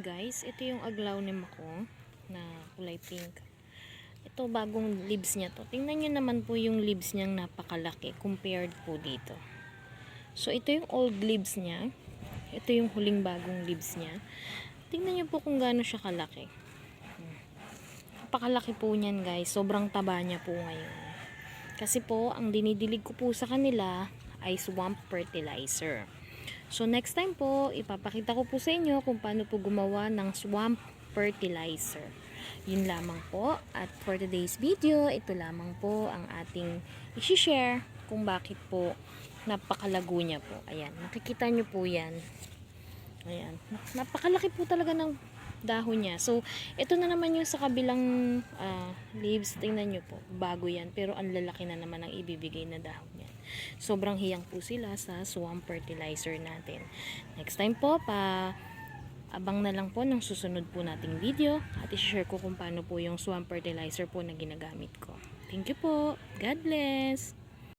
guys, ito yung aglaw ni Mako na kulay pink. Ito bagong leaves niya to. Tingnan nyo naman po yung leaves niyang napakalaki compared po dito. So ito yung old leaves niya. Ito yung huling bagong leaves niya. Tingnan nyo po kung gaano siya kalaki. Napakalaki po niyan guys. Sobrang taba niya po ngayon. Kasi po, ang dinidilig ko po sa kanila ay swamp fertilizer. So next time po, ipapakita ko po sa inyo kung paano po gumawa ng swamp fertilizer. Yun lamang po. At for today's video, ito lamang po ang ating i-share kung bakit po napakalago niya po. Ayan, nakikita nyo po yan. Ayan, napakalaki po talaga ng dahon niya. So, ito na naman yung sa kabilang leaves. Tingnan nyo po, bago yan. Pero ang lalaki na naman ang ibibigay na dahon niya. Sobrang hiyang po sila sa swamp fertilizer natin. Next time po, abang na lang po ng susunod po nating video. At i-share ko kung paano po yung swamp fertilizer po na ginagamit ko. Thank you po. God bless.